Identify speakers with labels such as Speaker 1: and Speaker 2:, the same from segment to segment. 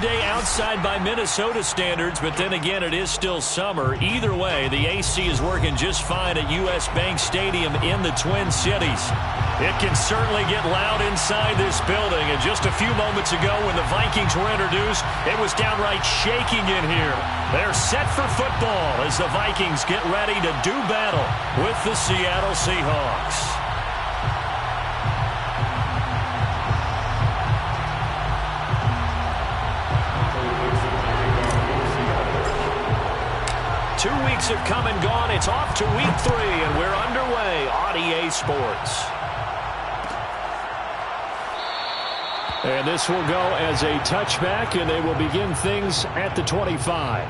Speaker 1: day outside by Minnesota standards, but then again, it is still summer. Either way, the AC is working just fine at U.S. Bank Stadium in the Twin Cities. It can certainly get loud inside this building, and just a few moments ago when the Vikings were introduced, it was downright shaking in here. They're set for football as the Vikings get ready to do battle with the Seattle Seahawks. Two weeks have come and gone. It's off to week 3, and we're underway on EA Sports. And this will go as a touchback, and they will begin things at the 25.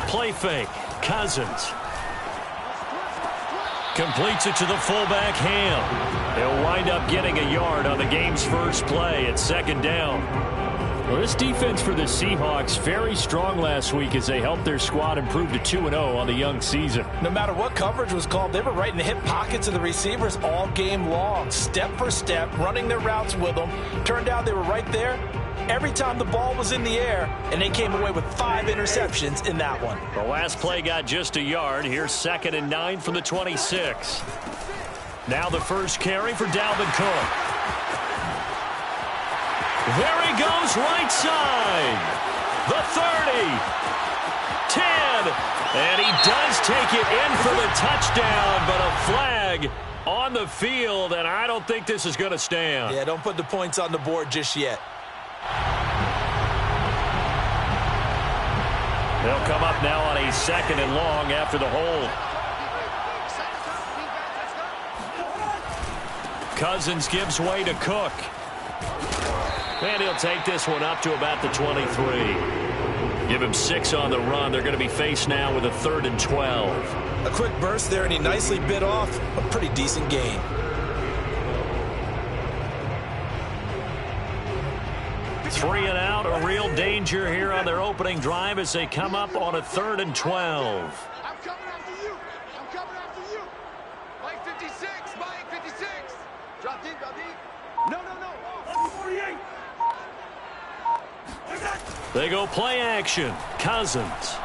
Speaker 1: Play fake. Cousins. Completes it to the fullback, Ham. He'll wind up getting a yard on the game's first play at second down. Well, this defense for the Seahawks very strong last week as they helped their squad improve to 2-0 on the young season.
Speaker 2: No matter what coverage was called, they were right in the hip pockets of the receivers all game long, step for step, running their routes with them. Turned out they were right there every time the ball was in the air, and they came away with 5 interceptions in that one.
Speaker 1: The last play got just a yard. Here's 2nd and 9 from the 26. Now the first carry for Dalvin Cook. There he goes, right side. The 30. 10. And he does take it in for the touchdown, but a flag on the field, and I don't think this is going to stand.
Speaker 2: Yeah, don't put the points on the board just yet.
Speaker 1: They'll come up now on a 2nd and long after the hold. Cousins gives way to Cook. And he'll take this one up to about the 23. Give him 6 on the run. They're going to be faced now with a 3rd and 12.
Speaker 2: A quick burst there, and he nicely bit off a pretty decent gain.
Speaker 1: Three and out, a real danger here on their opening drive as they come up on a 3rd and 12.
Speaker 3: I'm coming after you. I'm coming after you. Mike 56, Mike 56. Drop deep, drop deep. No. 48.
Speaker 1: They go play action. Cousins.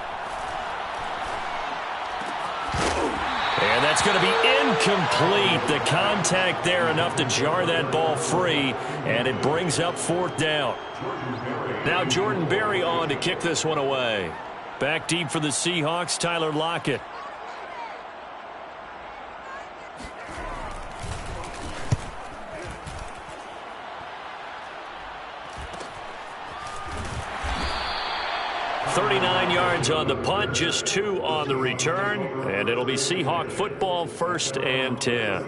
Speaker 1: And that's going to be incomplete. The contact there enough to jar that ball free, and it brings up 4th down. Now Jordan Berry on to kick this one away. Back deep for the Seahawks, Tyler Lockett. .39 yards on the punt, just 2 on the return, and it'll be Seahawk football, 1st and 10.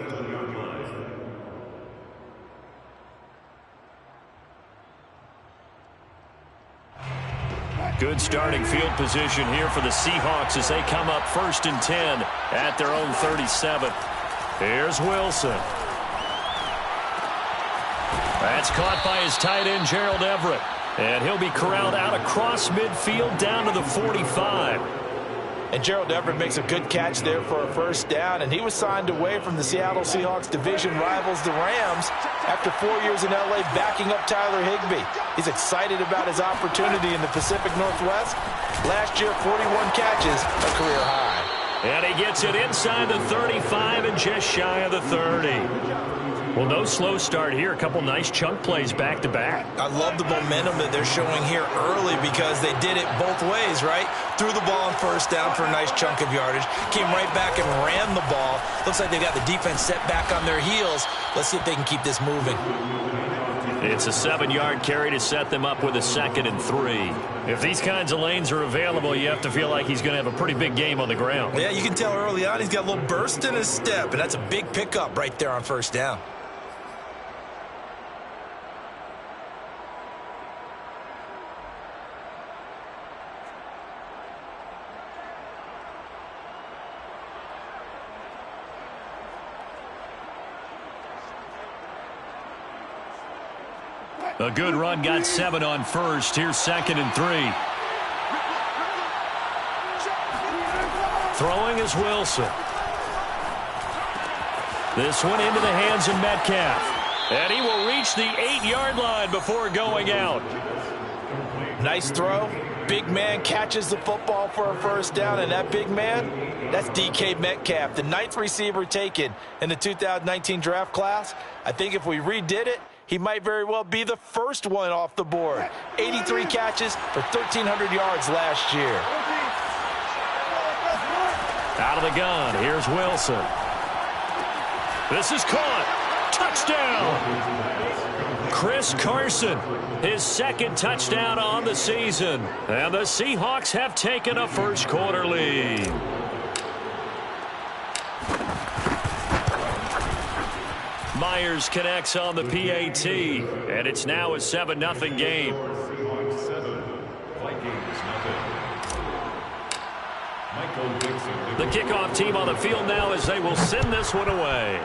Speaker 1: Good starting field position here for the Seahawks as they come up 1st and 10 at their own 37. Here's Wilson. That's caught by his tight end, Gerald Everett. And he'll be corralled out across midfield down to the 45.
Speaker 2: And Gerald Everett makes a good catch there for a 1st down, and he was signed away from the Seattle Seahawks division rivals, the Rams, after 4 years in L.A. backing up Tyler Higbee. He's excited about his opportunity in the Pacific Northwest. Last year, 41 catches, a career high.
Speaker 1: And he gets it inside the 35 and just shy of the 30. Well, no slow start here. A couple nice chunk plays back-to-back.
Speaker 2: I love the momentum that they're showing here early because they did it both ways, right? Threw the ball on 1st down for a nice chunk of yardage. Came right back and ran the ball. Looks like they got the defense set back on their heels. Let's see if they can keep this moving.
Speaker 1: It's a 7-yard carry to set them up with a 2nd and 3. If these kinds of lanes are available, you have to feel like he's going to have a pretty big game on the ground.
Speaker 2: Yeah, you can tell early on he's got a little burst in his step, and that's a big pickup right there on 1st down.
Speaker 1: A good run got 7 on first. Here's 2nd and 3. Throwing is Wilson. This one into the hands of Metcalf. And he will reach the 8-yard line before going out.
Speaker 2: Nice throw. Big man catches the football for a first down, and that big man, that's DK Metcalf, the 9th receiver taken in the 2019 draft class. I think if we redid it, he might very well be the first one off the board. 83 catches for 1,300 yards last year.
Speaker 1: Out of the gun, here's Wilson. This is caught. Touchdown! Chris Carson, his 2nd touchdown on the season. And the Seahawks have taken a first-quarter lead. Myers connects on the PAT, and it's now a 7-0 game. The kickoff team on the field now as they will send this one away.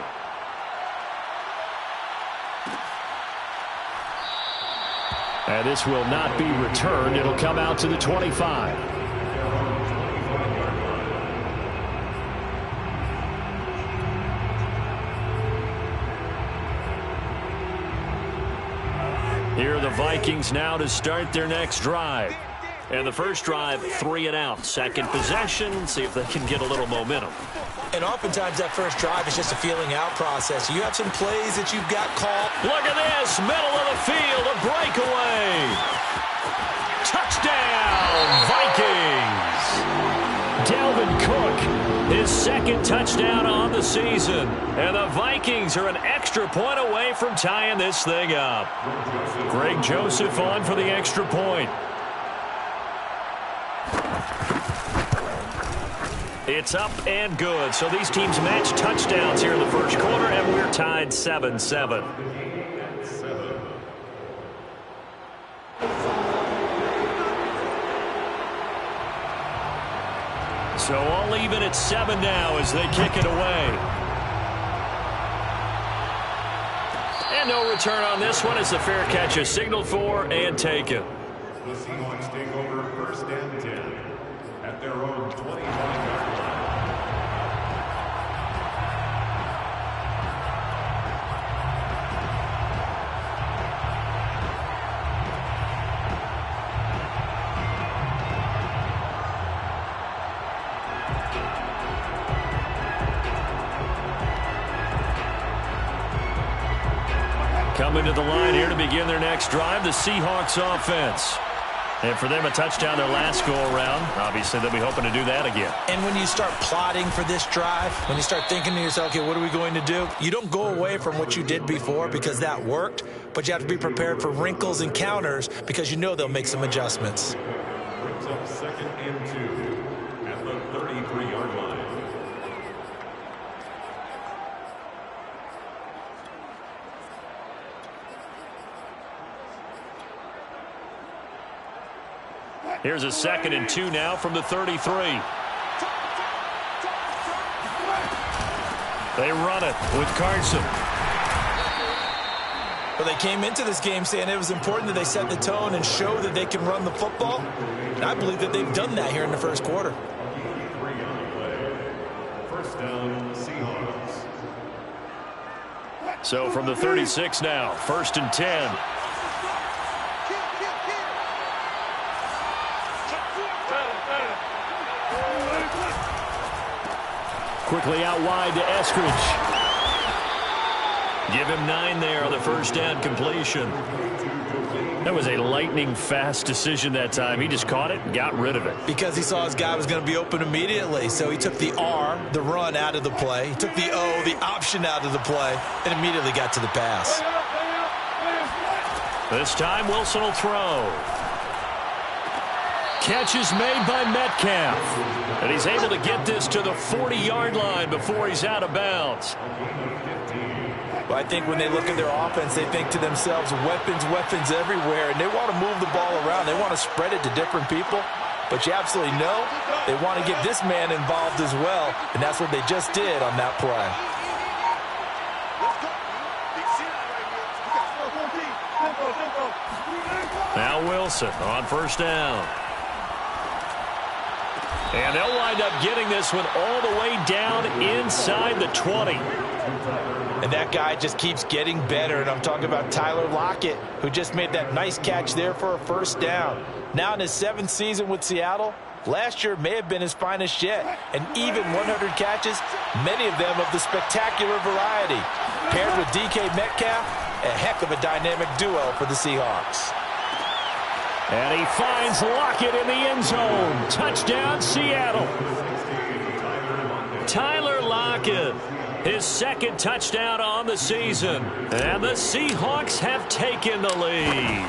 Speaker 1: And this will not be returned. It'll come out to the 25. Here are the Vikings now to start their next drive. And the first drive, 3 and out. Second possession, see if they can get a little momentum.
Speaker 2: And oftentimes that first drive is just a feeling out process. You have some plays that you've got called.
Speaker 1: Look at this, middle of the field, a breakaway. Touchdown, Vikings. Dalvin Cook, his 2nd touchdown on the season. And the Vikings are an extra point away from tying this thing up. Greg Joseph on for the extra point. It's up and good. So these teams match touchdowns here in the first quarter, and we're tied 7-7. So all even at 7 now as they kick it away. And no return on this one as the fair catch is signaled for and taken.
Speaker 4: The Seahawks take over 1st and 10 at their own 25-yard line.
Speaker 1: Coming to the line here to begin their next drive, the Seahawks offense. And for them, a touchdown their last go-around. Obviously, they'll be hoping to do that again.
Speaker 2: And when you start plotting for this drive, when you start thinking to yourself, okay, what are we going to do? You don't go away from what you did before because that worked, but you have to be prepared for wrinkles and counters because you know they'll make some adjustments.
Speaker 4: Brings up 2nd and 2 at the 33-yard line.
Speaker 1: Here's a 2nd and 2 now from the 33. They run it with Carson.
Speaker 2: But they came into this game saying it was important that they set the tone and show that they can run the football. And I believe that they've done that here in the first quarter.
Speaker 4: 3 on the play. First down, Seahawks.
Speaker 1: So from the 36 now, 1st and 10. Quickly out wide to Eskridge. Give him 9 there on the first down completion. That was a lightning-fast decision that time. He just caught it and got rid of it.
Speaker 2: Because he saw his guy was going to be open immediately. So he took the R, the run, out of the play. He took the O, the option, out of the play, and immediately got to the pass.
Speaker 1: This time, Wilson will throw. Catch is made by Metcalf. And he's able to get this to the 40-yard line before he's out of bounds.
Speaker 2: Well, I think when they look at their offense, they think to themselves, weapons, weapons everywhere, and they want to move the ball around. They want to spread it to different people. But you absolutely know they want to get this man involved as well, and that's what they just did on that play.
Speaker 3: Let's go. Big C right here. We got 4-1 team. Tempo, tempo.
Speaker 1: Now Wilson on first down. And they'll wind up getting this one all the way down inside the 20.
Speaker 2: And that guy just keeps getting better. And I'm talking about Tyler Lockett, who just made that nice catch there for a first down. Now in his 7th season with Seattle, last year may have been his finest yet. And even 100 catches, many of them of the spectacular variety. Paired with DK Metcalf, a heck of a dynamic duo for the Seahawks.
Speaker 1: And he finds Lockett in the end zone. Touchdown, Seattle. Tyler Lockett, his 2nd touchdown on the season. And the Seahawks have taken the lead.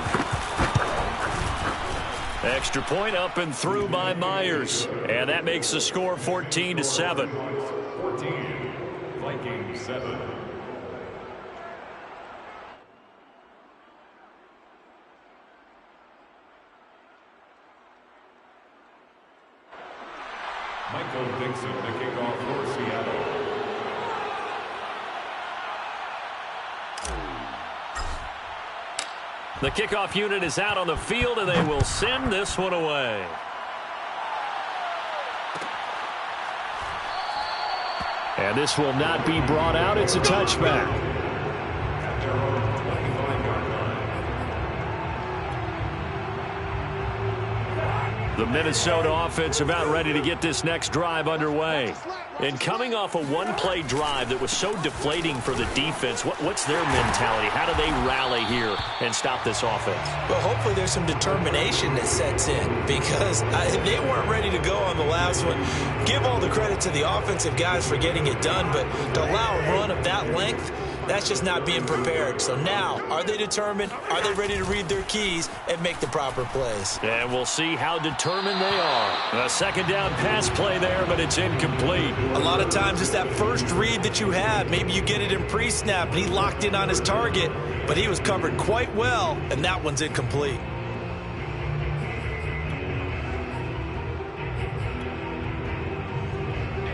Speaker 1: Extra point up and through by Myers. And that makes the score 14-7.
Speaker 4: 14, Vikings 7. Michael Dixon, the kickoff for Seattle.
Speaker 1: The kickoff unit is out on the field, and they will send this one away. And this will not be brought out. It's a touchback.
Speaker 4: At their own 25-yard line.
Speaker 1: The Minnesota offense about ready to get this next drive underway. And coming off a one-play drive that was so deflating for the defense, what's their mentality? How do they rally here and stop this offense?
Speaker 2: Well, hopefully there's some determination that sets in, because they weren't ready to go on the last one. Give all the credit to the offensive guys for getting it done, but to allow a run of that length, that's just not being prepared. So now, are they determined? Are they ready to read their keys and make the proper plays?
Speaker 1: And we'll see how determined they are. A second down pass play there, but it's incomplete.
Speaker 2: A lot of times it's that first read that you have. Maybe you get it in pre-snap, and he locked in on his target, but he was covered quite well, and that one's incomplete.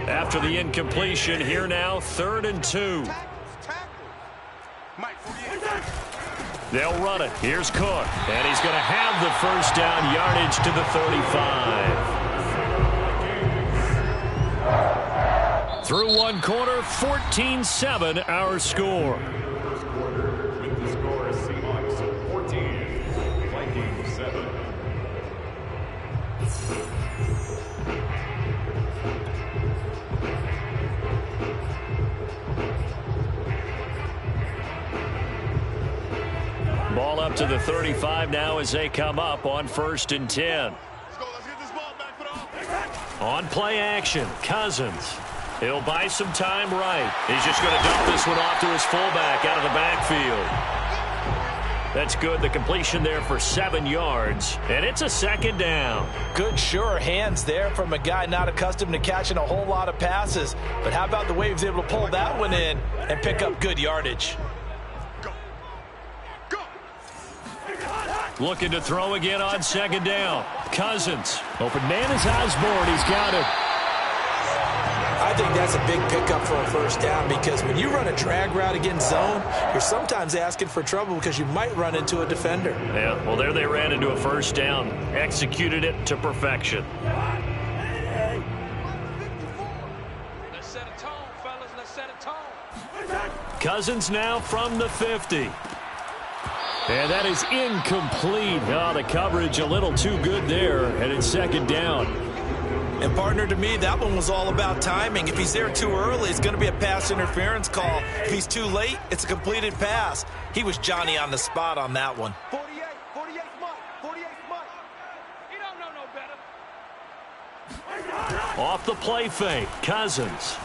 Speaker 1: After the incompletion, here now, 3rd and 2. They'll run it. Here's Cook. And he's going to have the first down, yardage to the 35. Through one quarter, 14-7 our score.
Speaker 4: First quarter with the score Seahawks 14, Vikings 7.
Speaker 1: Ball up to the 35 now as they come up on 1st and 10.
Speaker 3: Let's get this ball back for the offense.
Speaker 1: On play action, Cousins. He'll buy some time right. He's just going to dump this one off to his fullback out of the backfield. That's good. The completion there for 7 yards. And it's a 2nd down.
Speaker 2: Good, sure hands there from a guy not accustomed to catching a whole lot of passes. But how about the way he was able to pull that one in and pick up good yardage?
Speaker 1: Looking to throw again on 2nd down. Cousins. Open man is Osborne. He's got it.
Speaker 2: I think that's a big pickup for a first down, because when you run a drag route against zone, you're sometimes asking for trouble because you might run into a defender.
Speaker 1: Yeah, well, there they ran into a first down. Executed it to perfection.
Speaker 3: Let's set a tone, fellas. Let's set a tone.
Speaker 1: Cousins now from the 50. And that is incomplete. Oh, the coverage a little too good there, and it's 2nd down.
Speaker 2: And, partner, to me, that one was all about timing. If he's there too early, it's going to be a pass interference call. If he's too late, it's a completed pass. He was Johnny on the spot on that one.
Speaker 3: 48 Mike. 48 Mike. He don't know no better.
Speaker 1: Off the play fake, Cousins.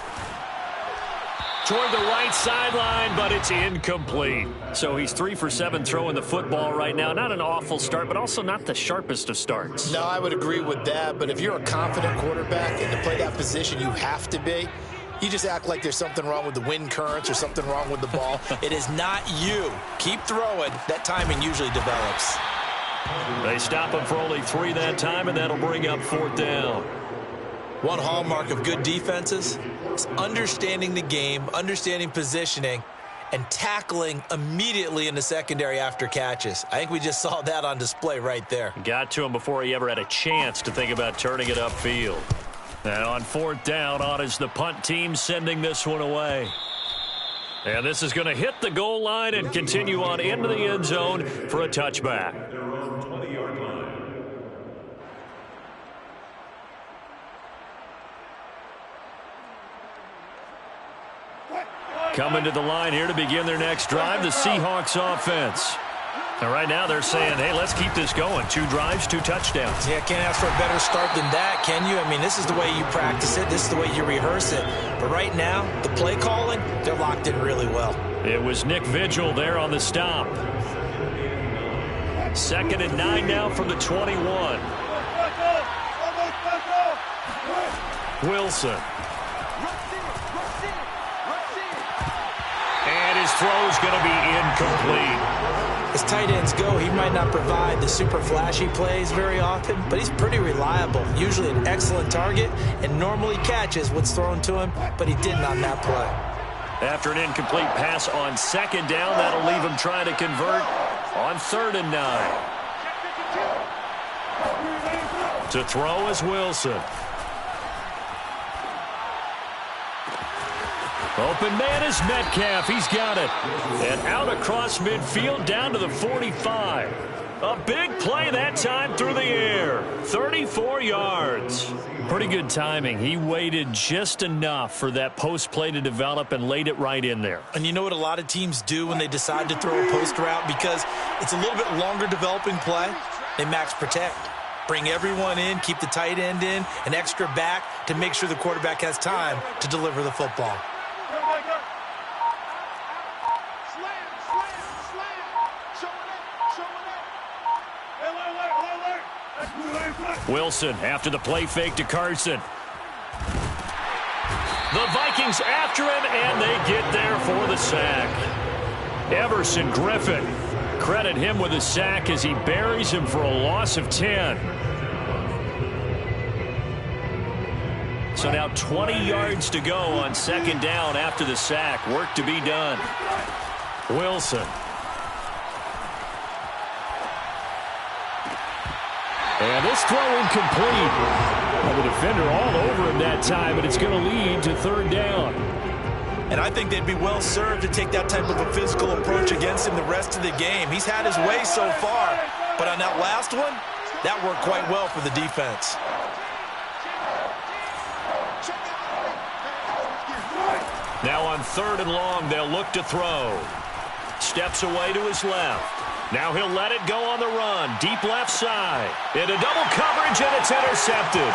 Speaker 1: Toward the right sideline, but it's incomplete. So he's 3 for 7 throwing the football right now. Not an awful start, but also not the sharpest of starts.
Speaker 5: No, I would agree with that. But if you're a confident quarterback and to play that position, you have to be. You just act like there's something wrong with the wind currents or something wrong with the ball.
Speaker 2: It is not you. Keep throwing. That timing usually develops.
Speaker 1: They stop him for only 3 that time, and that'll bring up 4th down.
Speaker 2: One hallmark of good defenses is understanding the game, understanding positioning, and tackling immediately in the secondary after catches. I think we just saw that on display right there.
Speaker 1: Got to him before he ever had a chance to think about turning it upfield. And on 4th down, on is the punt team sending this one away. And this is going to hit the goal line and continue on into the end zone for a touchback.
Speaker 4: Their own 20-yard line.
Speaker 1: Coming to the line here to begin their next drive, the Seahawks offense. And right now they're saying, hey, let's keep this going. 2 drives, 2 touchdowns.
Speaker 2: Yeah, can't ask for a better start than that, can you? I mean, this is the way you practice it. This is the way you rehearse it. But right now, the play calling, they're locked in really well.
Speaker 1: It was Nick Vigil there on the stop. 2nd and 9 now from the 21. Wilson. And his throw is going to be incomplete.
Speaker 2: As tight ends go, he might not provide the super flashy plays very often, but he's pretty reliable. Usually an excellent target and normally catches what's thrown to him, but he didn't on that play.
Speaker 1: After an incomplete pass on 2nd down, that'll leave him trying to convert on 3rd and 9. To throw is Wilson. Open man is Metcalf. He's got it. And out across midfield down to the 45. A big play that time through the air. 34 yards. Pretty good timing. He waited just enough for that post play to develop and laid it right in there.
Speaker 2: And you know what a lot of teams do when they decide to throw a post route? Because it's a little bit longer developing play. They max protect. Bring everyone in, keep the tight end in, an extra back to make sure the quarterback has time to deliver the football.
Speaker 1: Wilson after the play fake to Carson. The Vikings after him, and they get there for the sack. Everson Griffin, credit him with a sack as he buries him for a loss of 10. So now 20 yards to go on 2nd down after the sack. Work to be done. Wilson. And this throw incomplete. Well, the defender all over him that time, and it's going to lead to 3rd down.
Speaker 2: And I think they'd be well served to take that type of a physical approach against him the rest of the game. He's had his way so far, but on that last one, that worked quite well for the defense.
Speaker 1: Now on 3rd and long, they'll look to throw. Steps away to his left. Now he'll let it go on the run. Deep left side. Into double coverage, and it's intercepted.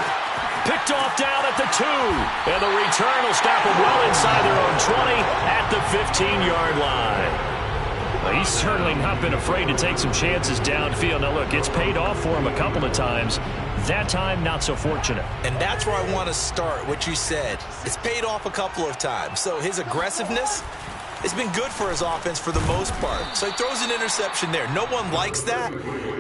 Speaker 1: Picked off down at the 2. And the return will stop him well inside their own 20 at the 15-yard line. Well, he's certainly not been afraid to take some chances downfield. Now, look, it's paid off for him a couple of times. That time, not so fortunate.
Speaker 2: And that's where I want to start, what you said. It's paid off a couple of times. So his aggressiveness, it's been good for his offense for the most part. So he throws an interception there. No one likes that,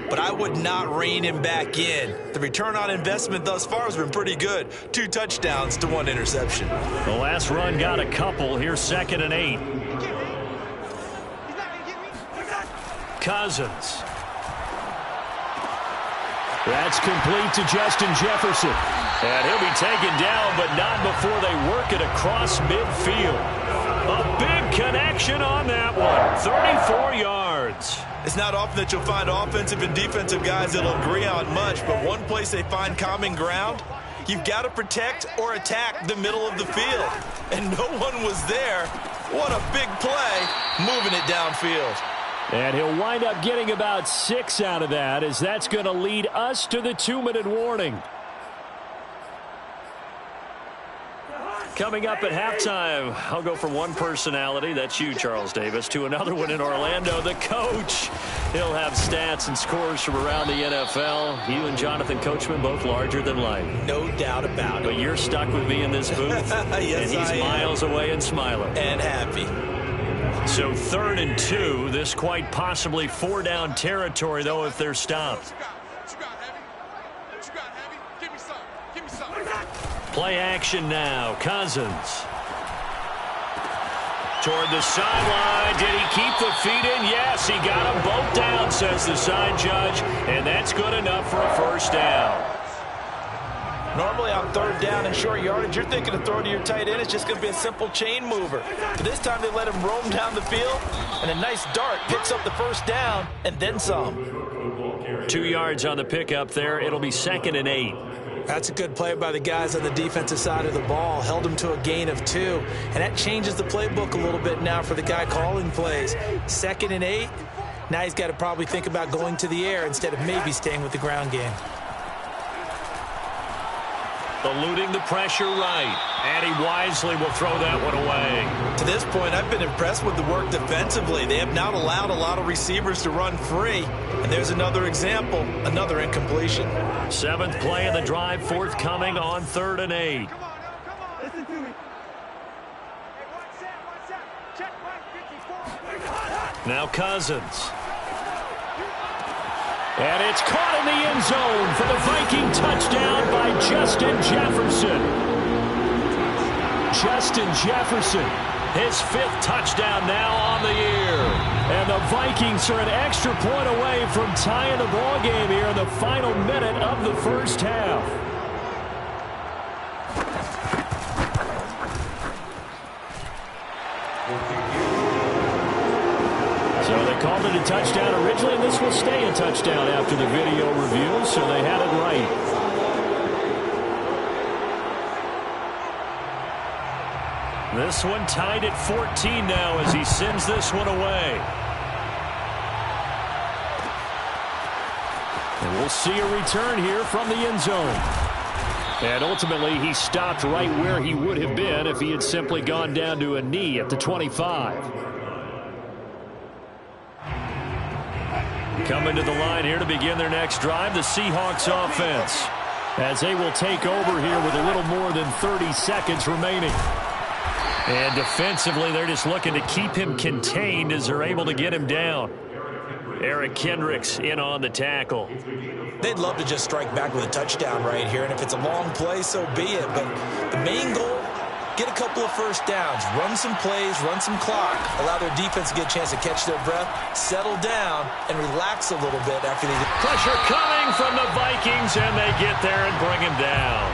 Speaker 2: but I would not rein him back in. The return on investment thus far has been pretty good. 2 touchdowns to 1 interception.
Speaker 1: The last run got a couple. Here's 2nd and 8. Cousins. That's complete to Justin Jefferson. And he'll be taken down, but not before they work it across midfield. A big connection on that one. 34 yards.
Speaker 2: It's not often that you'll find offensive and defensive guys that'll agree on much, but one place they find common ground, you've got to protect or attack the middle of the field. And no one was there. What a big play, moving it downfield.
Speaker 1: And he'll wind up getting about 6 out of that, as that's going to lead us to the 2-minute warning. Coming up at halftime, I'll go from one personality, that's you, Charles Davis, to another one in Orlando, the coach. He'll have stats and scores from around the NFL. You and Jonathan Coachman, both larger than life.
Speaker 2: No doubt about it.
Speaker 1: But you're stuck with me in this booth,
Speaker 2: yes,
Speaker 1: and he's miles away and smiling.
Speaker 2: And happy.
Speaker 1: So 3rd and 2, this quite possibly 4-down territory, though, if they're stopped. Play action now. Cousins. Toward the sideline. Did he keep the feet in? Yes, he got them both down, says the side judge. And that's good enough for a first down.
Speaker 2: Normally on third down and short yardage, you're thinking of throwing to your tight end. It's just going to be a simple chain mover. But this time they let him roam down the field, and a nice dart picks up the first down and then some.
Speaker 1: 2 yards on the pickup there. It'll be 2nd and 8.
Speaker 6: That's a good play by the guys on the defensive side of the ball. Held him to a gain of 2. And that changes the playbook a little bit now for the guy calling plays. 2nd and 8. Now he's got to probably think about going to the air instead of maybe staying with the ground game.
Speaker 1: Eluding the pressure right. And he wisely will throw that one away.
Speaker 2: To this point, I've been impressed with the work defensively. They have not allowed a lot of receivers to run free. And there's another example, another incompletion.
Speaker 1: 7th play of the drive forthcoming on 3rd and 8.
Speaker 3: Come on, listen to me. Hey, watch out. Check right 54.
Speaker 1: Now Cousins. And it's caught in the end zone for the Viking touchdown by Justin Jefferson. Justin Jefferson, his 5th touchdown now on the year. And the Vikings are an extra point away from tying the ball game here in the final minute of the first half. So they called it a touchdown originally, and this will stay a touchdown after the video review, so they had it right. This one tied at 14 now as he sends this one away. And we'll see a return here from the end zone. And ultimately, he stopped right where he would have been if he had simply gone down to a knee at the 25. Coming to the line here to begin their next drive, the Seahawks offense, as they will take over here with a little more than 30 seconds remaining. And defensively, they're just looking to keep him contained as they're able to get him down. Eric Kendricks in on the tackle.
Speaker 2: They'd love to just strike back with a touchdown right here, and if it's a long play, so be it. But the main goal, get a couple of first downs, run some plays, run some clock, allow their defense to get a chance to catch their breath, settle down, and relax a little bit after they...
Speaker 1: Pressure coming from the Vikings, and they get there and bring him down.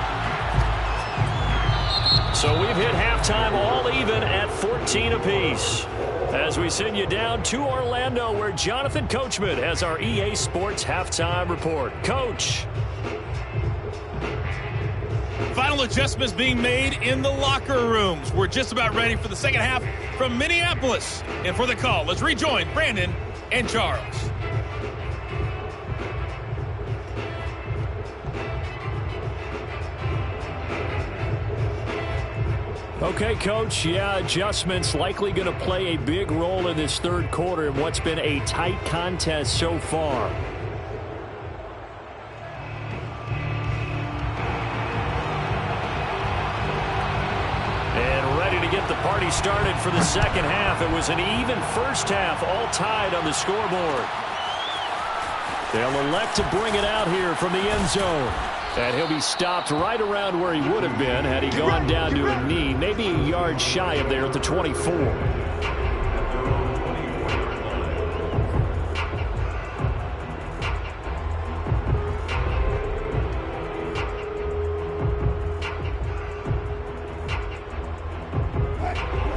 Speaker 1: So we've hit halftime all even at 14 apiece. As we send you down to Orlando, where Jonathan Coachman has our EA Sports halftime report. Coach.
Speaker 7: Final adjustments being made in the locker rooms. We're just about ready for the second half from Minneapolis. And for the call, let's rejoin Brandon and Charles.
Speaker 1: Okay, Coach, yeah, adjustments likely going to play a big role in this third quarter in what's been a tight contest so far. And ready to get the party started for the second half. It was an even first half, all tied on the scoreboard. They'll elect to bring it out here from the end zone. And he'll be stopped right around where he would have been had he gone down to a knee, maybe a yard shy of there at the 24.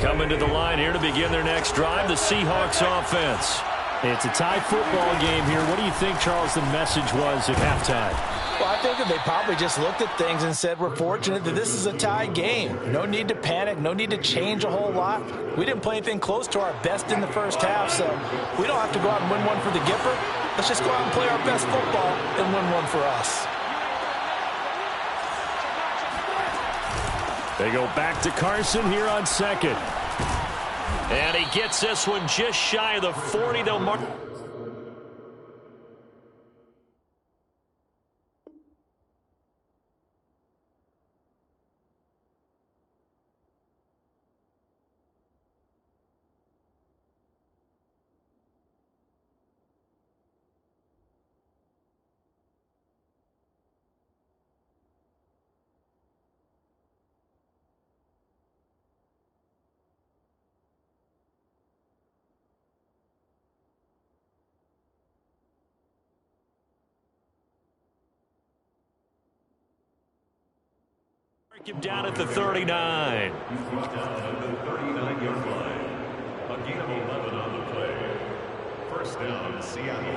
Speaker 1: Coming to the line here to begin their next drive, the Seahawks offense. It's a tie football game here. What do you think, Charles, the message was at halftime?
Speaker 2: Well, I think that they probably just looked at things and said, we're fortunate that this is a tie game. No need to panic, no need to change a whole lot. We didn't play anything close to our best in the first half, so we don't have to go out and win one for the Gipper. Let's just go out and play our best football and win one for us.
Speaker 1: They go back to Carson here on second. And he gets this one just shy of the 40. They'll mark. Him down at the 39.
Speaker 4: He's brought down at the 39-yard line. A gain of 11 on the play. First down, Seattle.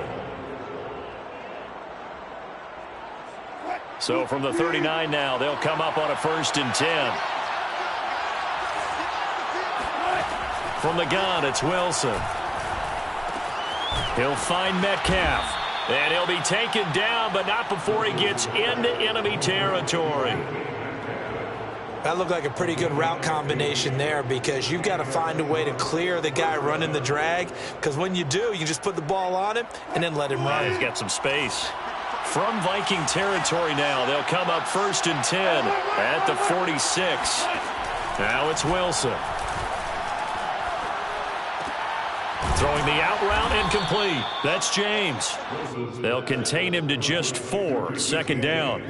Speaker 1: So from the 39 now, they'll come up on a 1st and 10. From the gun, it's Wilson. He'll find Metcalf. And he'll be taken down, but not before he gets into enemy territory.
Speaker 6: That looked like a pretty good route combination there, because you've got to find a way to clear the guy running the drag, because when you do, you just put the ball on him and then let him run.
Speaker 1: He's got some space. From Viking territory now, they'll come up 1st and 10 at the 46. Now it's Wilson. Throwing the out route incomplete. That's James. They'll contain him to just 4. 2nd down.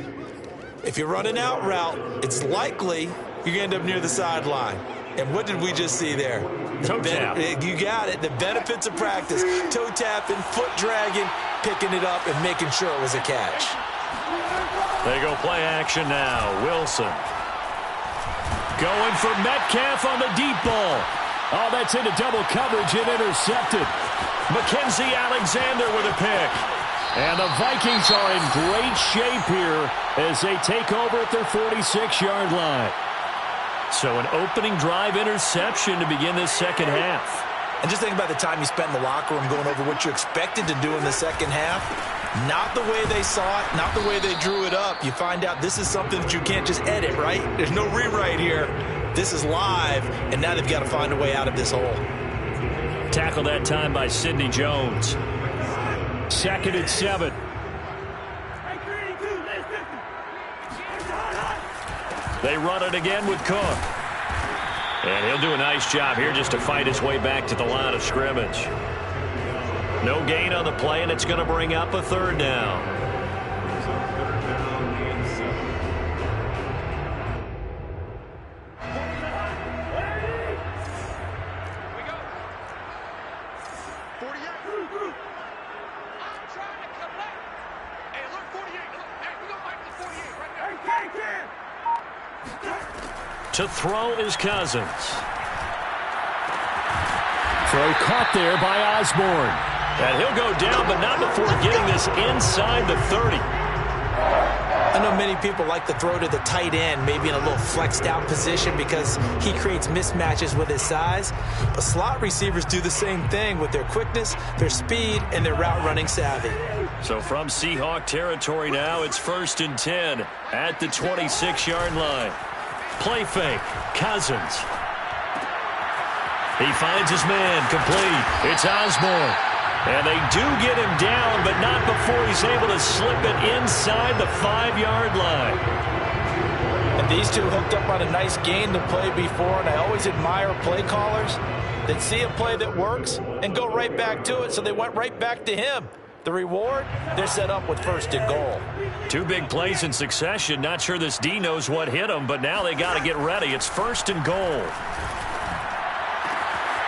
Speaker 6: If you run an out route, it's likely you're going to end up near the sideline. And what did we just see there?
Speaker 1: Toe tap.
Speaker 6: You got it. The benefits of practice. Toe tapping, foot dragging, picking it up, and making sure it was a catch.
Speaker 1: They go play action now. Wilson. Going for Metcalf on the deep ball. Oh, that's into double coverage and intercepted. Mackenzie Alexander with a pick. And the Vikings are in great shape here as they take over at their 46-yard line. So an opening drive interception to begin this 2nd half.
Speaker 6: And just think about the time you spent in the locker room going over what you expected to do in the 2nd half. Not the way they saw it, not the way they drew it up. You find out this is something that you can't just edit, right? There's no rewrite here. This is live, and now they've got to find a way out of this hole.
Speaker 1: Tackled that time by Sidney Jones. 2nd and 7. They run it again with Cook. And he'll do a nice job here just to fight his way back to the line of scrimmage. No gain on the play, and it's going to bring up a 3rd down. To throw is Cousins. Throw caught there by Osborne. And he'll go down, but not before getting this inside the 30.
Speaker 6: I know many people like to throw to the tight end, maybe in a little flexed out position because he creates mismatches with his size. But slot receivers do the same thing with their quickness, their speed, and their route running savvy.
Speaker 1: So from Seahawk territory now, it's 1st and 10 at the 26-yard line. Play fake. Cousins. He finds his man. Complete. It's Osborne. And they do get him down, but not before he's able to slip it inside the 5-yard line.
Speaker 2: And these two hooked up on a nice gain to play before, and I always admire play callers that see a play that works and go right back to it, so they went right back to him. The reward, they're set up with 1st and goal.
Speaker 1: 2 big plays in succession. Not sure this D knows what hit him, but now they got to get ready. It's 1st and goal.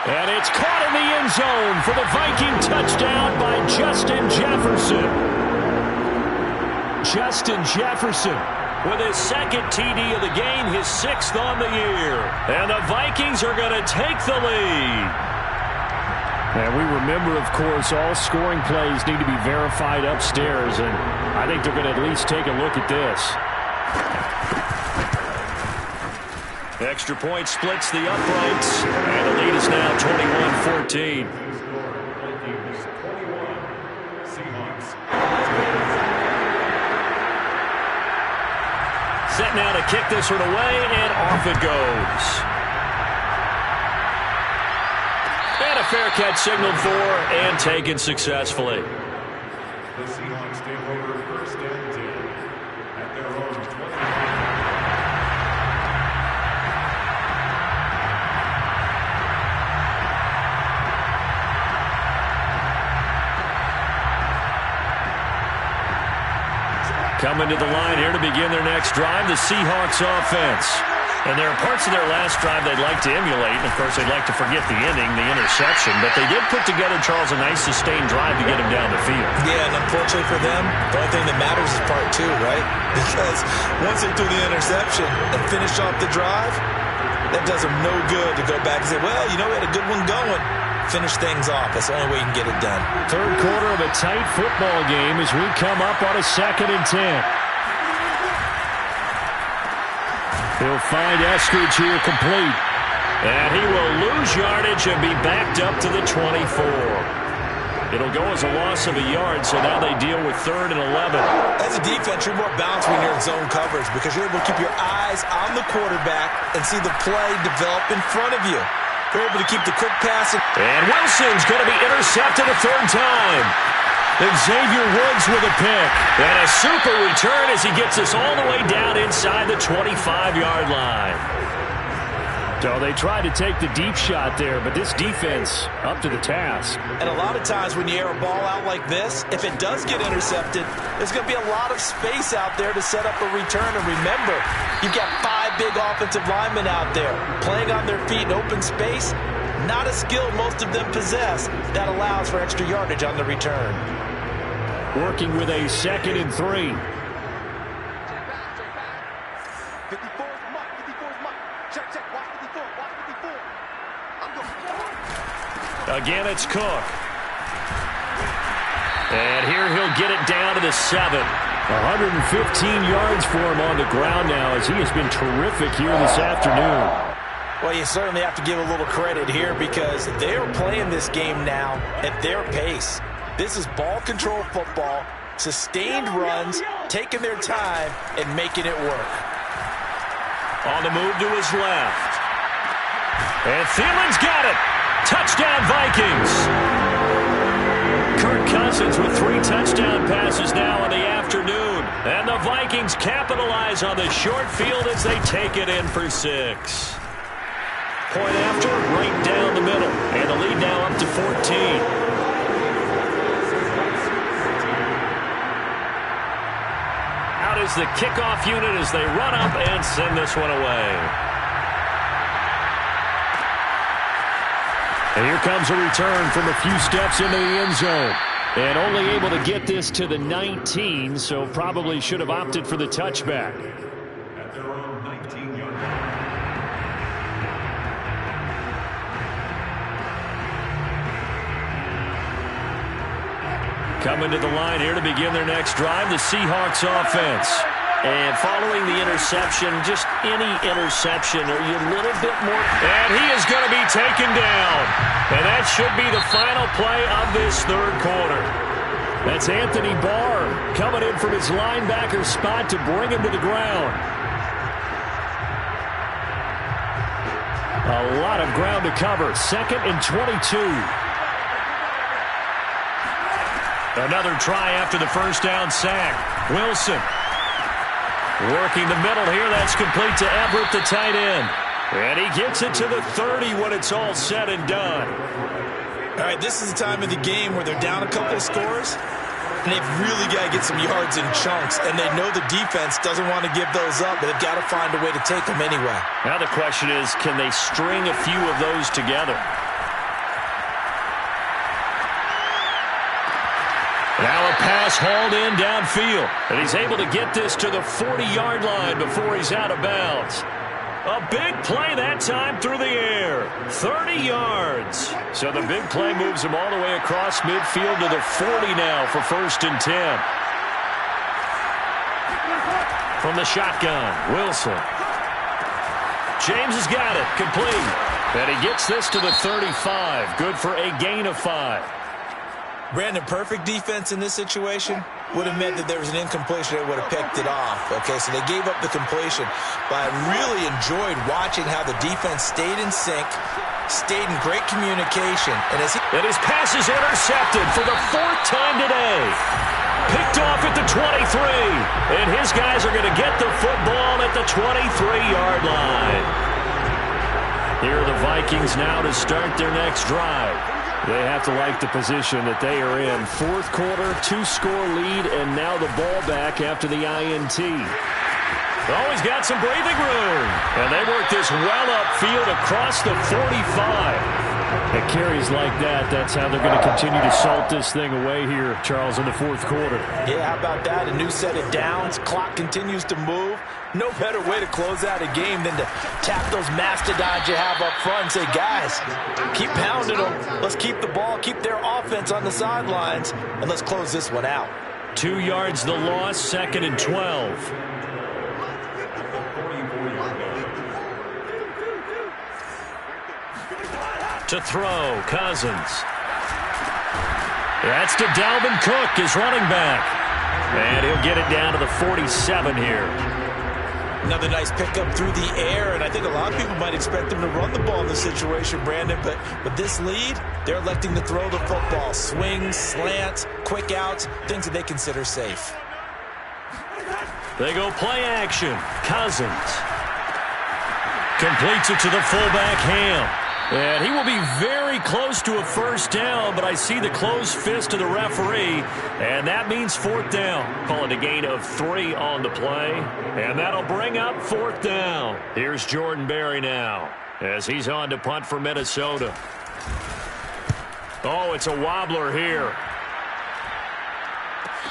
Speaker 1: And it's caught in the end zone for the Viking touchdown by Justin Jefferson. Justin Jefferson with his 2nd TD of the game, his 6th on the year. And the Vikings are going to take the lead. And we remember, of course, all scoring plays need to be verified upstairs, and I think they're going to at least take a look at this. Extra point splits the uprights, and the lead is now 21-14. Set now to kick this one away, and off it goes. And a fair catch signaled for and taken successfully.
Speaker 4: The Seahawks take over 1st and 10 at their own 20.
Speaker 1: Coming to the line here to begin their next drive, the Seahawks offense. And there are parts of their last drive they'd like to emulate, and of course they'd like to forget the ending, the interception, but they did put together, Charles, a nice sustained drive to get him down the field.
Speaker 6: Yeah, and unfortunately for them, the only thing that matters is part two, right? Because once they threw the interception and finished off the drive, that does them no good to go back and say, well, you know, we had a good one going. Finish things off. That's the only way you can get it done.
Speaker 1: Third quarter of a tight football game as we come up on a 2nd and 10. He'll find Eskridge here complete. And he will lose yardage and be backed up to the 24. It'll go as a loss of a yard, so now they deal with 3rd and 11.
Speaker 6: As a defense, you're more balanced when you're in zone coverage because you're able to keep your eyes on the quarterback and see the play develop in front of you. They're able to keep the quick passing.
Speaker 1: And Wilson's going to be intercepted a 3rd time. Xavier Woods with a pick. And a super return as he gets us all the way down inside the 25-yard line. So they tried to take the deep shot there, but this defense up to the task.
Speaker 6: And a lot of times when you air a ball out like this, if it does get intercepted, there's going to be a lot of space out there to set up a return. And remember, you've got 5 big offensive linemen out there playing on their feet in open space. Not a skill most of them possess. That allows for extra yardage on the return.
Speaker 1: Working with a 2nd and 3. Again, it's Cook. And here he'll get it down to the 7. 115 yards for him on the ground now as he has been terrific here this afternoon.
Speaker 6: Well, you certainly have to give a little credit here because they're playing this game now at their pace. This is ball control football, sustained runs, taking their time and making it work.
Speaker 1: On the move to his left. And Thielen's got it. Touchdown, Vikings. Kirk Cousins with 3 touchdown passes now in the afternoon. And the Vikings capitalize on the short field as they take it in for 6. Point after, right down the middle. And the lead now up to 14. Out is the kickoff unit as they run up and send this one away. And here comes a return from a few steps into the end zone. And only able to get this to the 19, so probably should have opted for the touchback.
Speaker 4: At their own 19-yard line.
Speaker 1: Coming to the line here to begin their next drive, the Seahawks offense. And following the interception, just any interception, are you a little bit more? And he is going to be taken down. And that should be the final play of this 3rd quarter. That's Anthony Barr coming in from his linebacker spot to bring him to the ground. A lot of ground to cover. 2nd and 22. Another try after the first down sack. Wilson. Working the middle here. That's complete to Everett, the tight end. And he gets it to the 30 when it's all said and done.
Speaker 6: All right, this is the time of the game where they're down a couple of scores, and they've really got to get some yards in chunks, and they know the defense doesn't want to give those up, but they've got to find a way to take them anyway.
Speaker 1: Now the question is, can they string a few of those together? Now a pass hauled in downfield. And he's able to get this to the 40-yard line before he's out of bounds. A big play that time through the air. 30 yards. So the big play moves him all the way across midfield to the 40 now for 1st and 10. From the shotgun, Wilson. James has got it. Complete. And he gets this to the 35. Good for a gain of 5.
Speaker 6: Brandon, perfect defense in this situation would have meant that there was an incompletion that would have picked it off. Okay, so they gave up the completion. But I really enjoyed watching how the defense stayed in sync, stayed in great communication. And
Speaker 1: his pass is intercepted for the 4th time today. Picked off at the 23. And his guys are going to get the football at the 23-yard line. Here are the Vikings now to start their next drive. They have to like the position that they are in. 4th quarter, 2-score lead, and now the ball back after the INT. Oh, he's got some breathing room. And they work this well upfield across the 45. At carries like that, that's how they're going to continue to salt this thing away here, Charles, in the fourth quarter.
Speaker 2: Yeah, how about that? A new set of downs. Clock continues to move. No better way to close out a game than to tap those mastodons you have up front and say, guys, keep pounding them. Let's keep the ball, keep their offense on the sidelines, and let's close this one out.
Speaker 1: 2 yards the loss, 2nd and 12. To throw, Cousins. That's to Dalvin Cook, his running back. And he'll get it down to the 47 here.
Speaker 6: Another nice pickup through the air, and I think a lot of people might expect them to run the ball in this situation, Brandon, but with this lead, they're electing to throw the football. Swings, slants, quick outs, things that they consider safe.
Speaker 1: They go play action. Cousins completes it to the fullback, Ham. And he will be very close to a first down, but I see the closed fist of the referee, and that means 4th down. Call it a gain of 3 on the play, and that'll bring up 4th down. Here's Jordan Berry now as he's on to punt for Minnesota. Oh, it's a wobbler here.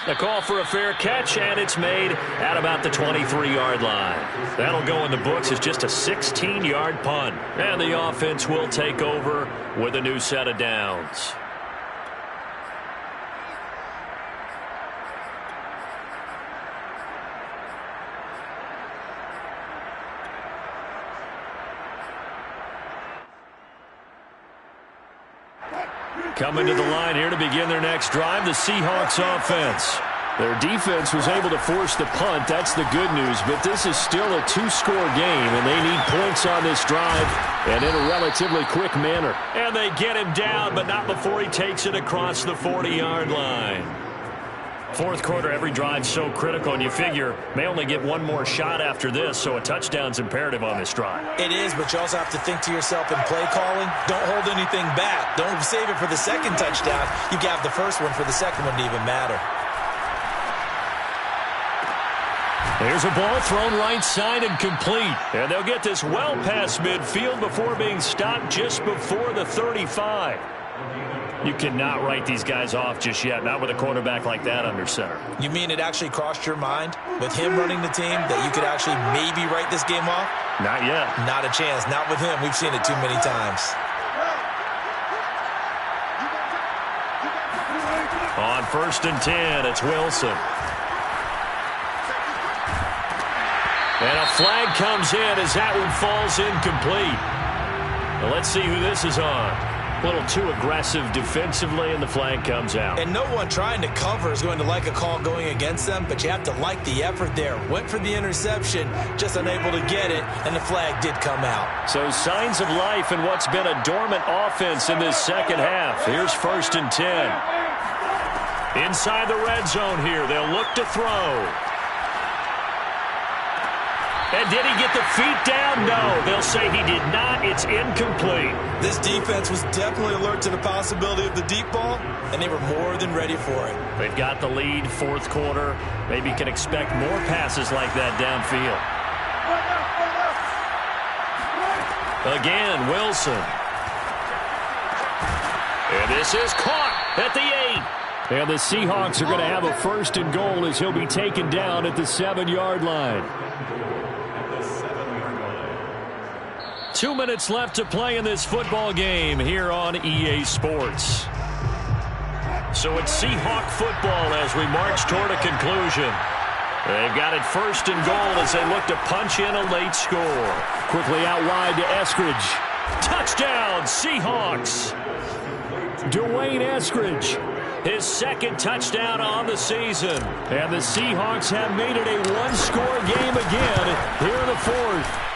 Speaker 1: The call for a fair catch, and it's made at about the 23-yard line. That'll go in the books as just a 16-yard punt. And the offense will take over with a new set of downs. Coming to the line here to begin their next drive, the Seahawks offense. Their defense was able to force the punt. That's the good news, but this is still a 2-score game, and they need points on this drive and in a relatively quick manner. And they get him down, but not before he takes it across the 40-yard line. Fourth quarter, every drive's so critical, and you figure may only get one more shot after this, so a touchdown's imperative on this drive.
Speaker 6: It is, but you also have to think to yourself in play calling, don't hold anything back. Don't save it for the second touchdown. You have the first one for the second one to even matter.
Speaker 1: Here's a ball thrown right side and complete. And they'll get this well past midfield before being stopped just before the 35. You cannot write these guys off just yet, not with a quarterback like that under center.
Speaker 6: You mean it actually crossed your mind with him running the team that you could actually maybe write this game off?
Speaker 1: Not yet.
Speaker 6: Not a chance. Not with him. We've seen it too many times.
Speaker 1: On 1st and 10, it's Wilson. And a flag comes in as that one falls incomplete. Now let's see who this is on. A little too aggressive defensively, and the flag comes out.
Speaker 6: And no one trying to cover is going to like a call going against them, but you have to like the effort there. Went for the interception, just unable to get it, and the flag did come out.
Speaker 1: So signs of life in what's been a dormant offense in this second half. Here's 1st and 10. Inside the red zone here, they'll look to throw. And did he get the feet down? No, they'll say he did not. It's incomplete.
Speaker 6: This defense was definitely alert to the possibility of the deep ball, and they were more than ready for it.
Speaker 1: They've got the lead, fourth quarter. Maybe can expect more passes like that downfield. Again, Wilson. And this is caught at the 8. And the Seahawks are going to have a 1st and goal as he'll be taken down at the 7-yard line. 2 minutes left to play in this football game here on EA Sports. So it's Seahawk football as we march toward a conclusion. They've got it 1st and goal as they look to punch in a late score. Quickly out wide to Eskridge. Touchdown, Seahawks. Dwayne Eskridge, his 2nd touchdown on the season. And the Seahawks have made it a 1-score game again here in the 4th.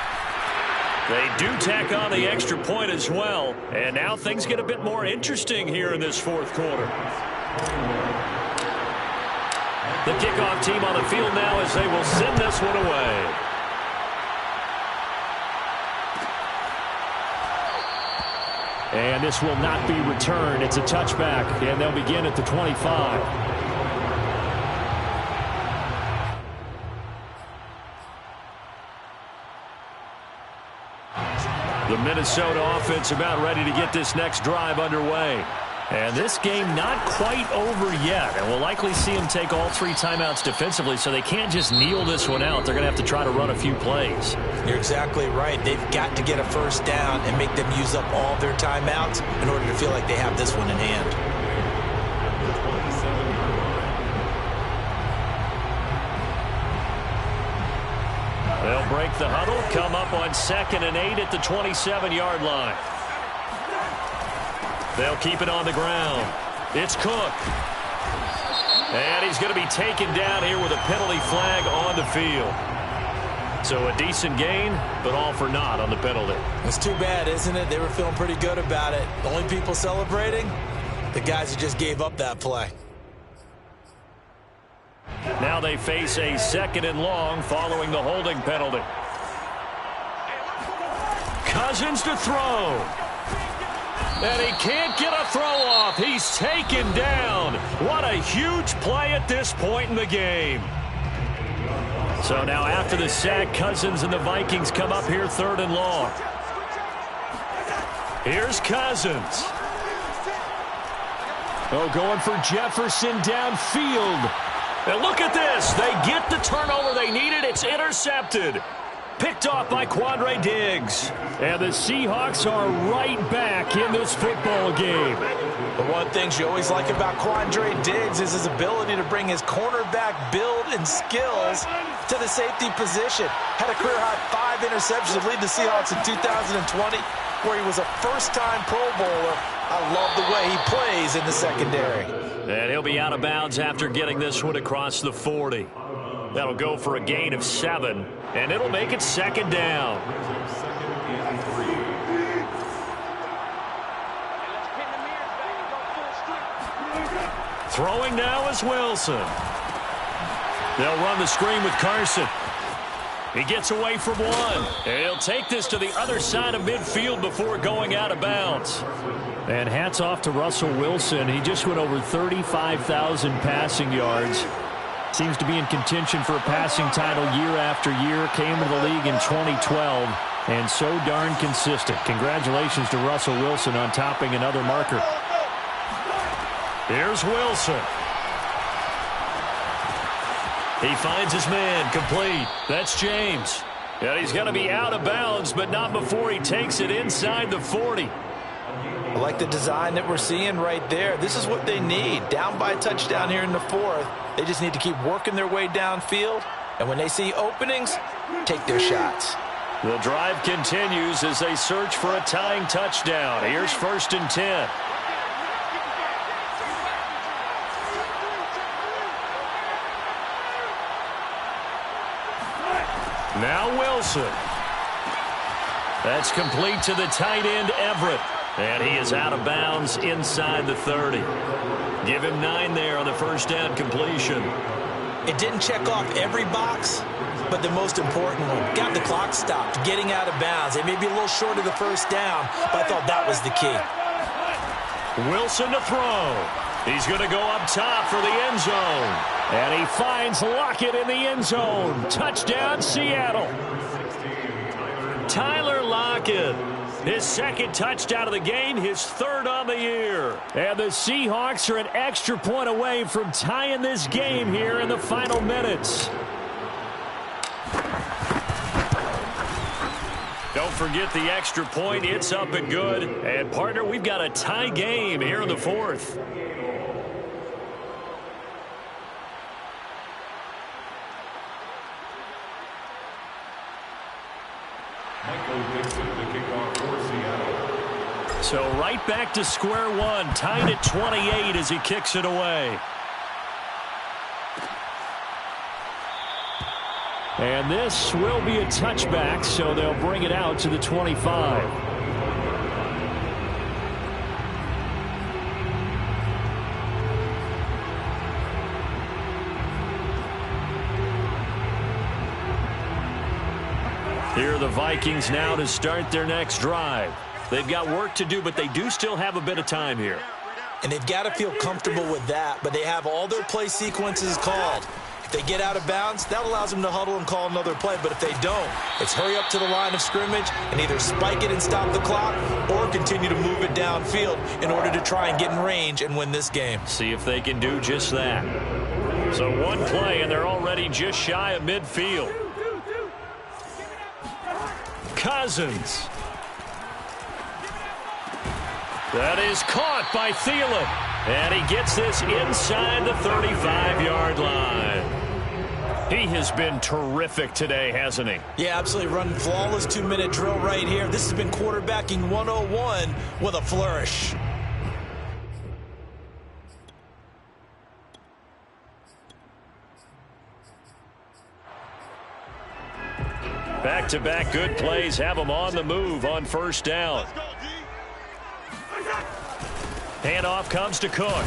Speaker 1: They do tack on the extra point as well. And now things get a bit more interesting here in this 4th quarter. The kickoff team on the field now as they will send this one away. And this will not be returned. It's a touchback, and they'll begin at the 25. The Minnesota offense about ready to get this next drive underway. And this game not quite over yet. And we'll likely see them take all 3 timeouts defensively, so they can't just kneel this one out. They're going to have to try to run a few plays.
Speaker 6: You're exactly right. They've got to get a first down and make them use up all their timeouts in order to feel like they have this one in hand.
Speaker 1: They'll break the huddle, come up on 2nd and 8 at the 27-yard line. They'll keep it on the ground. It's Cook. And he's going to be taken down here with a penalty flag on the field. So a decent gain, but all for naught on the penalty.
Speaker 6: It's too bad, isn't it? They were feeling pretty good about it. The only people celebrating, the guys who just gave up that play.
Speaker 1: Now they face a 2nd and long following the holding penalty. Cousins to throw. And he can't get a throw off. He's taken down. What a huge play at this point in the game. So now after the sack, Cousins and the Vikings come up here 3rd and long. Here's Cousins. Oh, going for Jefferson downfield. And look at this. They get the turnover they needed. It's intercepted. Picked off by Quandre Diggs. And the Seahawks are right back in this football game.
Speaker 2: The one thing you always like about Quandre Diggs is his ability to bring his cornerback build and skills to the safety position. Had a career-high 5 interceptions to lead the Seahawks in 2020, where he was a first-time Pro Bowler. I love the way he plays in the secondary.
Speaker 1: And he'll be out of bounds after getting this one across the 40. That'll go for a gain of 7, and it'll make it 2nd down. Throwing now is Wilson. They'll run the screen with Carson. He gets away from one. And he'll take this to the other side of midfield before going out of bounds. And hats off to Russell Wilson. He just went over 35,000 passing yards. Seems to be in contention for a passing title year after year. Came to the league in 2012 and so darn consistent. Congratulations to Russell Wilson on topping another marker. Here's Wilson. He finds his man, complete. That's James. And he's going to be out of bounds, but not before he takes it inside the 40.
Speaker 2: I like the design that we're seeing right there. This is what they need. Down by a touchdown here in the 4th. They just need to keep working their way downfield. And when they see openings, take their shots.
Speaker 1: The drive continues as they search for a tying touchdown. Here's 1st and 10. Now Wilson. That's complete to the tight end, Everett. And he is out of bounds inside the 30. Give him 9 there on the first down completion.
Speaker 6: It didn't check off every box, but the most important one. Got the clock stopped, getting out of bounds. It may be a little short of the first down, but I thought that was the key.
Speaker 1: Wilson to throw. He's going to go up top for the end zone. And he finds Lockett in the end zone. Touchdown, Seattle. Tyler Lockett. His 2nd touchdown of the game, his 3rd on the year. And the Seahawks are an extra point away from tying this game here in the final minutes. Don't forget the extra point. It's up and good. And, partner, we've got a tie game here in the 4th. So right back to square one, tied at 28 as he kicks it away. And this will be a touchback, so they'll bring it out to the 25. Here are the Vikings now to start their next drive. They've got work to do, but they do still have a bit of time here.
Speaker 6: And they've got to feel comfortable with that, but they have all their play sequences called. If they get out of bounds, that allows them to huddle and call another play. But if they don't, it's hurry up to the line of scrimmage and either spike it and stop the clock or continue to move it downfield in order to try and get in range and win this game.
Speaker 1: See if they can do just that. So one play, and they're already just shy of midfield. Cousins. That is caught by Thielen. And he gets this inside the 35-yard line. He has been terrific today, hasn't he?
Speaker 6: Yeah, absolutely. Running flawless 2-minute drill right here. This has been quarterbacking 101 with a flourish.
Speaker 1: Back-to-back good plays have them on the move on first down. Handoff comes to Cook.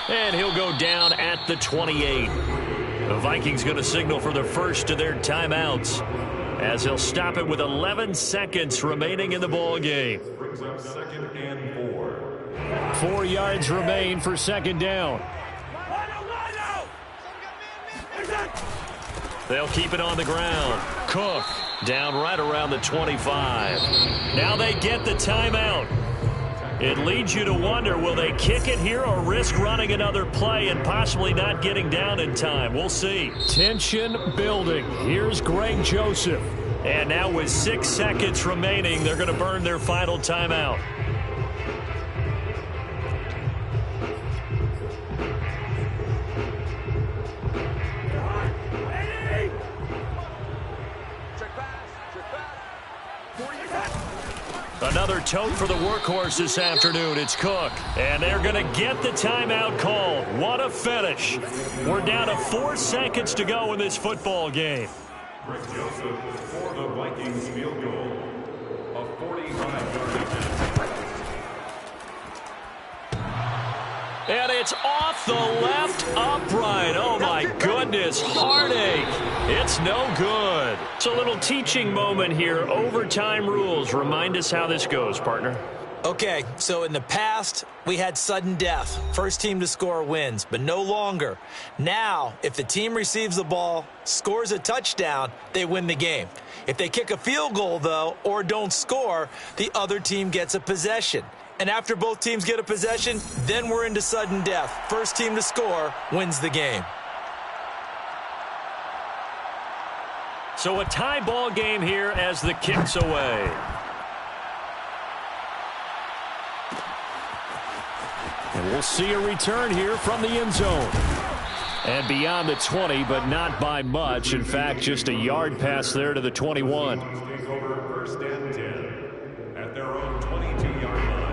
Speaker 1: And he'll go down at the 28. The Vikings going to signal for the first of their timeouts as he'll stop it with 11 seconds remaining in the ball game.
Speaker 4: Brings up 2nd and 4.
Speaker 1: 4 yards remain for second down. They'll keep it on the ground. Cook down right around the 25. Now they get the timeout. It leads you to wonder, will they kick it here or risk running another play and possibly not getting down in time? We'll see. Tension building. Here's Greg Joseph. And now with 6 seconds remaining, they're going to burn their final timeout. Another tote for the workhorse this afternoon. It's Cook. And they're going to get the timeout called. What a finish. We're down to 4 seconds to go in this football game.
Speaker 4: Greg Joseph for the Vikings field goal. A 45-yard attempt.
Speaker 1: And it's off the left upright. Oh, my goodness. Heartache. It's no good. It's a little teaching moment here. Overtime rules. Remind us how this goes, partner.
Speaker 6: Okay, so in the past, we had sudden death. First team to score wins, but no longer. Now, if the team receives the ball, scores a touchdown, they win the game. If they kick a field goal, though, or don't score, the other team gets a possession. And after both teams get a possession, then we're into sudden death. First team to score wins the game.
Speaker 1: So a tie ball game here as the kick's away. And we'll see a return here from the end zone. And beyond the 20, but not by much. In fact, just a yard pass there to the 21.
Speaker 4: Stays over first and 10 at their own 22-yard line.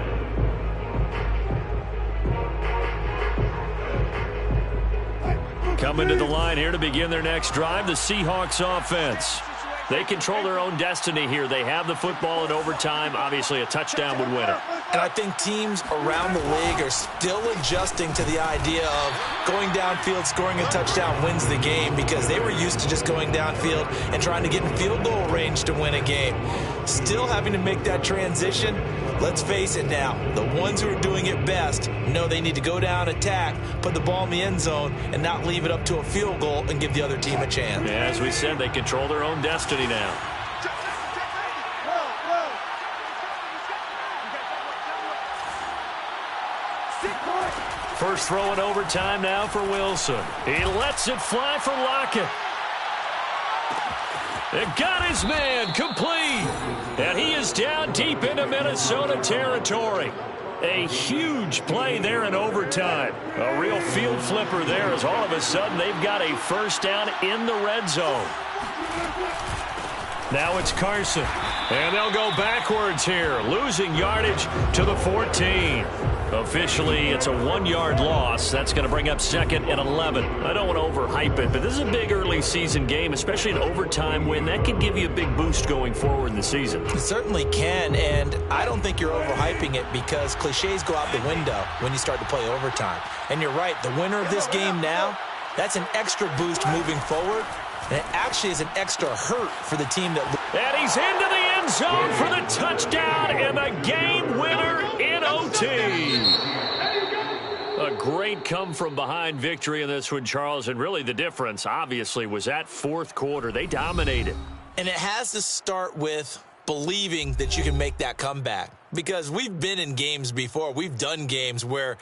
Speaker 1: Coming to the line here to begin their next drive, the Seahawks offense. They control their own destiny here. They have the football in overtime. Obviously, a touchdown would win it.
Speaker 6: And I think teams around the league are still adjusting to the idea of going downfield, scoring a touchdown wins the game, because they were used to just going downfield and trying to get in field goal range to win a game. Still having to make that transition. Let's face it now, the ones who are doing it best know they need to go down, attack, put the ball in the end zone, and not leave it up to a field goal and give the other team a chance.
Speaker 1: As we said, they control their own destiny now. First throw in overtime now for Wilson. He lets it fly for Lockett. It got his man complete. And he is down deep into Minnesota territory. A huge play there in overtime. A real field flipper there, as all of a sudden they've got a first down in the red zone. Now it's Carson. And they'll go backwards here, losing yardage to the 14. Officially, it's a 1-yard loss. That's going to bring up second and 11. I don't want to overhype it, but this is a big early season game, especially an overtime win. That could give you a big boost going forward in the season.
Speaker 6: It certainly can, and I don't think you're overhyping it, because cliches go out the window when you start to play overtime. And you're right, the winner of this game now, that's an extra boost moving forward, and it actually is an extra hurt for the team that...
Speaker 1: And he's into the end zone for the touchdown and the game winner in OT. A great come-from-behind victory in this one, Charles, and really the difference, obviously, was that fourth quarter. They dominated.
Speaker 6: And it has to start with believing that you can make that comeback, because we've been in games before. We've done games where